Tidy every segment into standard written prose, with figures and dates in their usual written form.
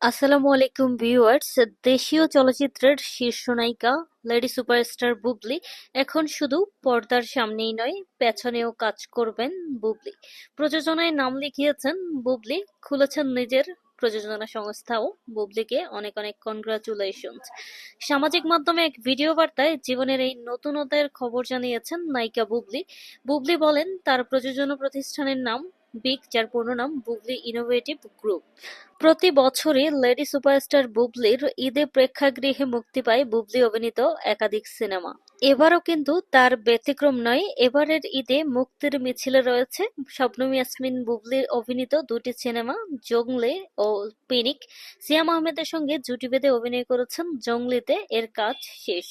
আসসালামু আলাইকুম ভিউয়ার্স। দেশীয় চলচ্চিত্রের শীর্ষ নায়িকা লেডি সুপারস্টার বুবলি এখন শুধু পর্দার সামনেই নয়, পেছনেও কাজ করবেন বুবলি। প্রযোজনায় নাম লিখিয়েছেন বুবলি, খুলেছেন নিজের প্রযোজনা সংস্থাও। বুবলিকে অনেক অনেক কনগ্রাচুলেশনস। সামাজিক মাধ্যমে এক ভিডিও বার্তায় জীবনের এই নতুনতার খবর জানিয়েছেন নায়িকা বুবলি। বুবলি বলেন তার প্রযোজনা প্রতিষ্ঠানের নাম বিগ, যার পূর্ণ নাম বুবলি ইনোভেটিভ গ্রুপ। প্রতি বছরই লেডি সুপারস্টার বুবলির ঈদে প্রেক্ষাগৃহে মুক্তি পায় বুবলি অভিনীত একাধিক সিনেমা। এবারও কিন্তু তার ব্যতিক্রম নয়। এবারের ঈদে মুক্তির মিছিলে রয়েছে শবনম ইয়াসমিন বুবলির অভিনীত দুটি সিনেমা, জংলি ও পিনিক। সিয়াম আহমেদের সঙ্গে জুটি বেঁধে অভিনয় করেছেন জংলিতে, এর কাজ শেষ।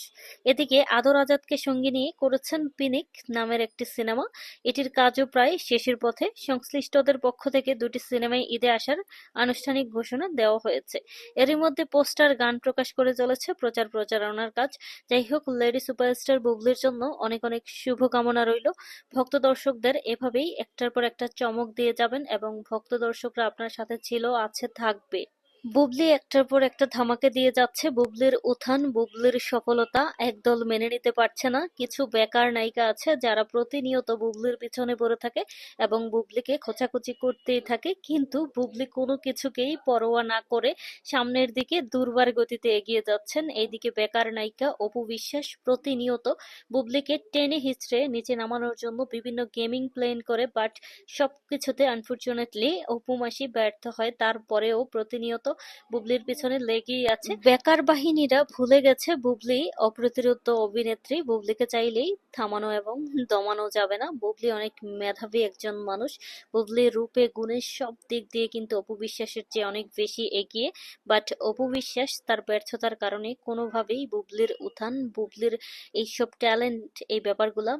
এদিকে আদর আজাদকে সঙ্গে নিয়ে করেছেন পিনিক নামের একটি সিনেমা, এটির কাজও প্রায় শেষের পথে। সংশ্লিষ্টদের পক্ষ থেকে দুটি সিনেমায় ঈদে আসার আনুষ্ঠানিক ঘোষণা দেওয়া হয়েছে। এরই মধ্যে পোস্টার, গান প্রকাশ করে চলেছে প্রচারণার কাজ। যাই হোক, লেডি সুপারস্টার বুবলির জন্য অনেক অনেক শুভকামনা রইল। ভক্ত দর্শকদের এভাবেই একটার পর একটা চমক দিয়ে যাবেন এবং ভক্ত দর্শকরা আপনার সাথে ছিল, আছে, থাকবে। বুবলি একটার পর একটা ধামাকে দিয়ে যাচ্ছে। বুবলির উত্থান, বুবলির সফলতা একদল মেনে নিতে পারছে না। কিছু বেকার নায়িকা আছে যারা প্রতিনিয়ত বুবলির পিছনে পড়ে থাকে এবং বুবলিকে খোঁচাখুচি করতেই থাকে, কিন্তু বুবলি কোনো কিছুকেই পরোয়া না করে সামনের দিকে দুর্বার গতিতে এগিয়ে যাচ্ছেন। এইদিকে বেকার নায়িকা অপু বিশ্বাস প্রতিনিয়ত বুবলিকে টেনে হিঁচড়ে নিচে নামানোর জন্য বিভিন্ন গেমিং প্ল্যান করে, বাট সবকিছুতে আনফরচুনেটলি অপু মাসি ব্যর্থ হয়। তারপরেও প্রতিনিয়ত বুবলির পিছনে লেগেই আছে। বেকার বাহিনীরা ভুলে গেছে বুবলি অপ্রতিরোধ্য অভিনেত্রী। বুবলিকে চাইলেই থামানো এবং দমানো যাবে না। বুবলি অনেক মেধাবী একজন মানুষ। বুবলি রূপে গুণে সব দিক দিয়ে কিন্তু অপু বিশ্বাসের চেয়ে অনেক বেশি এগিয়ে, বাট অপু বিশ্বাস তার ব্যর্থতার কারণে কোনোভাবেই বুবলির উত্থান, বুবলির এইসব ট্যালেন্ট, এই ব্যাপারগুলা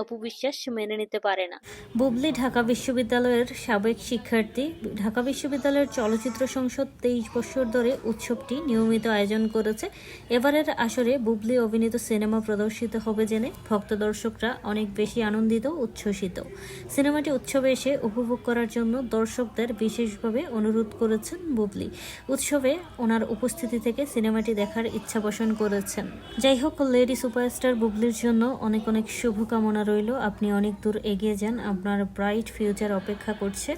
অপু বিশ্বাস মেনে নিতে পারে না। বুবলি ঢাকা বিশ্ববিদ্যালয়ের সাবেক শিক্ষার্থী। ঢাকা বিশ্ববিদ্যালয়ের চলচ্চিত্র সংসদ 23 বছর ধরে উৎসবটি নিয়মিত আয়োজন করেছে। এবারের আসরে বুবলি অভিনীত সিনেমা প্রদর্শিত হবে জেনে ভক্ত দর্শকরা অনেক বেশি আনন্দিত, উচ্ছ্বসিত। সিনেমাটি উৎসবে এসে উপভোগ করার জন্য দর্শকদের বিশেষভাবে অনুরোধ করেছেন বুবলি। উৎসবে ওনার উপস্থিতি থেকে সিনেমাটি দেখার ইচ্ছা পোষণ করেছেন। যাই হোক, লেডি সুপারস্টার বুবলির জন্য অনেক অনেক শুভকামনা রইল। আপনি অনেক দূর এগিয়ে যান, আপনার ব্রাইট ফিউচার অপেক্ষা করছে।